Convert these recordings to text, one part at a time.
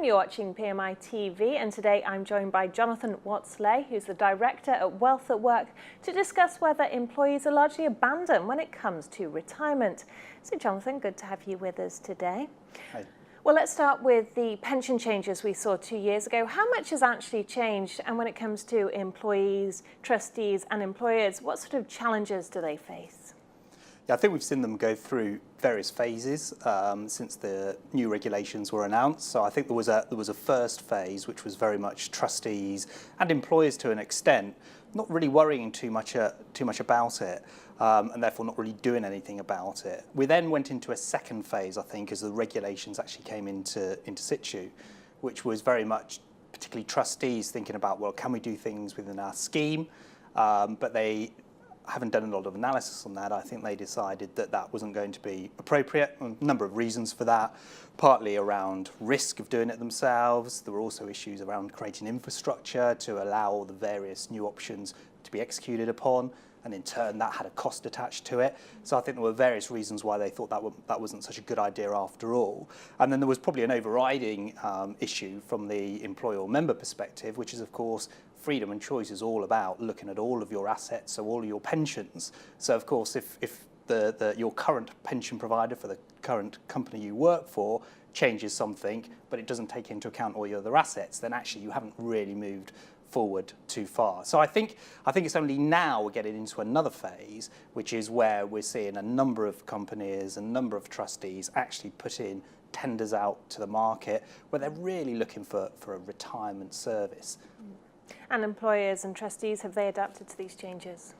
you're watching PMI TV, and today I'm joined by Jonathan Watts-Ley, who's the Director at Wealth at Work, to discuss whether employees are largely abandoned when it comes to retirement. So Jonathan, good to have you with us today. Hi. Well, let's start with the pension changes we saw 2 years ago. How much has actually changed? And when it comes to employees, trustees and employers, what sort of challenges do they face? Yeah, I think we've seen them go through various phases since the new regulations were announced. So I think there was a first phase which was very much trustees and employers to an extent, not really worrying too much about it, and therefore not really doing anything about it. We then went into a second phase, I think, as the regulations actually came into situ, which was very much particularly trustees thinking about, well, can we do things within our scheme? But they haven't done a lot of analysis on that. I think they decided that that wasn't going to be appropriate. A number of reasons for that, partly around risk of doing it themselves. There were also issues around creating infrastructure to allow all the various new options to be executed upon, and in turn that had a cost attached to it. So I think there were various reasons why they thought that wasn't such a good idea after all. And then there was probably an overriding issue from the employer or member perspective, which is of course freedom and choice is all about looking at all of your assets, so all of your pensions. So of course if your current pension provider for the current company you work for changes something, but it doesn't take into account all your other assets, then actually you haven't really moved forward too far. So I think it's only now we're getting into another phase, which is where we're seeing a number of companies, a number of trustees actually put in tenders out to the market where they're really looking for a retirement service. And employers and trustees, have they adapted to these changes?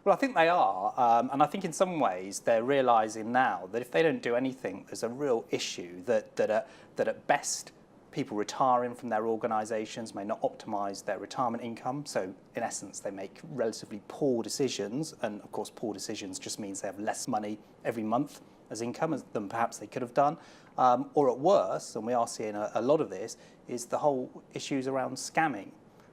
Well, I think they are, and I think in some ways they're realising now that if they don't do anything, there's a real issue that at best people retiring from their organisations may not optimise their retirement income. So in essence, they make relatively poor decisions, and of course poor decisions just means they have less money every month as income than perhaps they could have done. Or at worst, and we are seeing a lot of this, is the whole issues around scamming.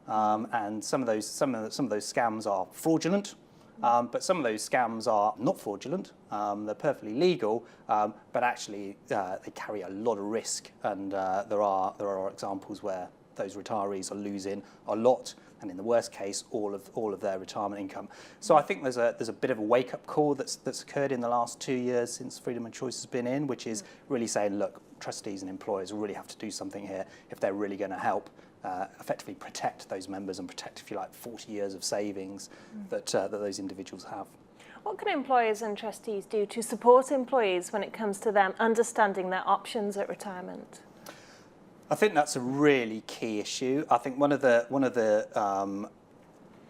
And some of those scams are fraudulent, but some of those scams are not fraudulent. They're perfectly legal, but actually they carry a lot of risk, and there are examples where those retirees are losing a lot, and in the worst case, all of their retirement income. So I think there's a bit of a wake-up call that's occurred in the last 2 years since Freedom and Choice has been in, which is really saying, look, trustees and employers really have to do something here if they're really going to help effectively protect those members and protect, if you like, 40 years of savings that those individuals have. What can employers and trustees do to support employees when it comes to them understanding their options at retirement? I think that's a really key issue. I think one of the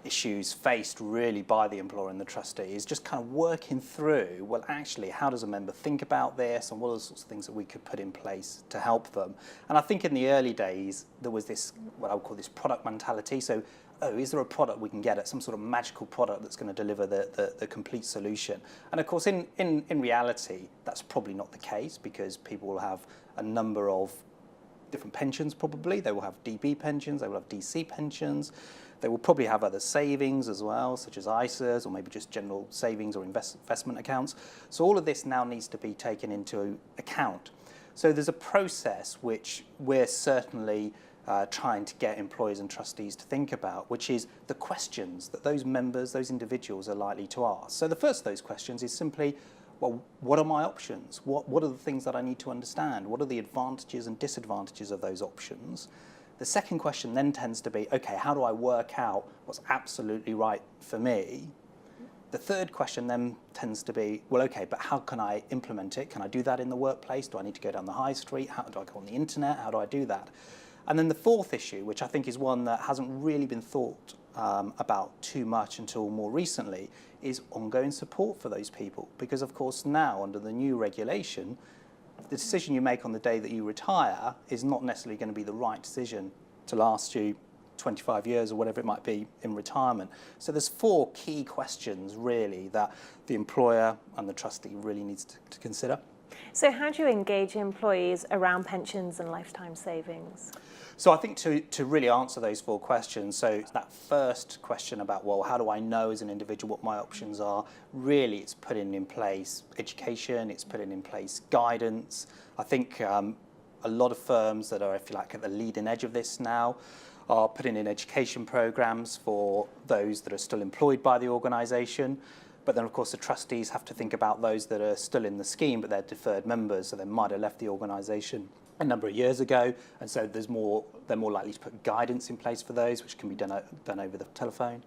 issues faced really by the employer and the trustee is just kind of working through, well, actually, how does a member think about this, and what are the sorts of things that we could put in place to help them? And I think in the early days, there was this, what I would call this product mentality. So, oh, is there a product we can get at, some sort of magical product that's going to deliver the complete solution? And of course, in reality, that's probably not the case, because people will have a number of different pensions probably. They will have DB pensions, they will have DC pensions, they will probably have other savings as well, such as ISAs or maybe just general savings or investment accounts. So all of this now needs to be taken into account. So there's a process which we're certainly trying to get employers and trustees to think about, which is the questions that those members, those individuals are likely to ask. So the first of those questions is simply, well, what are my options? What are the things that I need to understand? What are the advantages and disadvantages of those options? The second question then tends to be, okay, how do I work out what's absolutely right for me? The third question then tends to be, well, okay, but how can I implement it? Can I do that in the workplace? Do I need to go down the high street? How do I go on the internet? How do I do that? And then the fourth issue, which I think is one that hasn't really been thought about too much until more recently, is ongoing support for those people. Because of course now, under the new regulation, the decision you make on the day that you retire is not necessarily going to be the right decision to last you 25 years or whatever it might be in retirement. So there's four key questions really that the employer and the trustee really needs to consider. So how do you engage employees around pensions and lifetime savings? So I think to really answer those four questions, so that first question about, well, how do I know as an individual what my options are? Really, it's putting in place education, it's putting in place guidance. I think a lot of firms that are, if you like, at the leading edge of this now are putting in education programs for those that are still employed by the organisation. But then, of course, the trustees have to think about those that are still in the scheme, but they're deferred members, so they might have left the organisation a number of years ago, and so they're more likely to put guidance in place for those, which can be done over the telephone.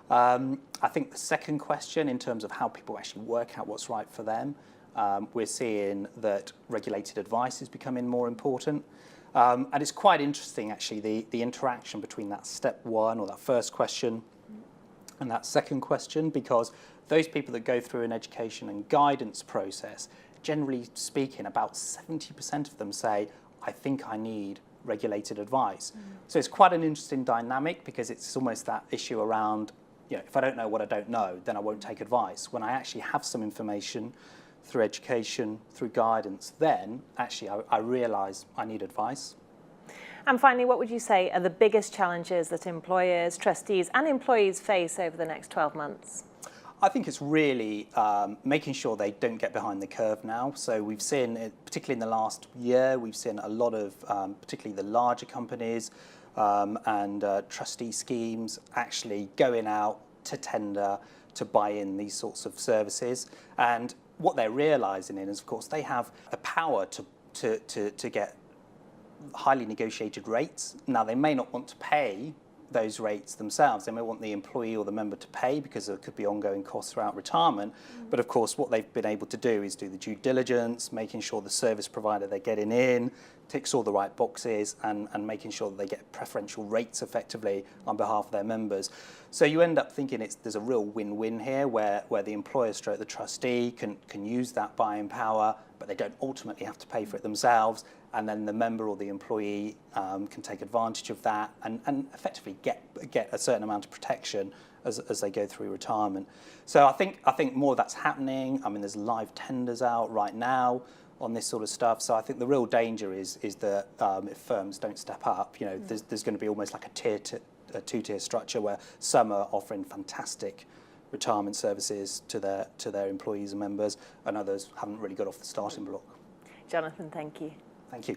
I think the second question, in terms of how people actually work out what's right for them, we're seeing that regulated advice is becoming more important. And it's quite interesting, actually, the interaction between that step one, or that first question, and that second question, because those people that go through an education and guidance process, generally speaking, about 70% of them say, I think I need regulated advice. So it's quite an interesting dynamic, because it's almost that issue around, if I don't know what I don't know, then I won't take advice. When I actually have some information through education, through guidance, then actually I realise I need advice. And finally, what would you say are the biggest challenges that employers, trustees and employees face over the next 12 months? I think it's really making sure they don't get behind the curve now. So we've seen, particularly in the last year, we've seen a lot of, particularly the larger companies and trustee schemes actually going out to tender to buy in these sorts of services. And what they're realising is, of course, they have the power to get highly negotiated rates. Now, they may not want to pay those rates themselves. They may want the employee or the member to pay, because there could be ongoing costs throughout retirement. But of course, what they've been able to do is do the due diligence, making sure the service provider they're getting in ticks all the right boxes, and making sure that they get preferential rates effectively on behalf of their members. So you end up thinking there's a real win-win here, where the employer stroke the trustee can use that buying power, but they don't ultimately have to pay for it themselves. And then the member or the employee can take advantage of that and effectively get a certain amount of protection as they go through retirement. So I think more of that's happening. I mean, there's live tenders out right now on this sort of stuff. So I think the real danger is that if firms don't step up, there's going to be almost like a two-tier structure, where some are offering fantastic retirement services to their employees and members, and others haven't really got off the starting block. Jonathan, thank you. Thank you.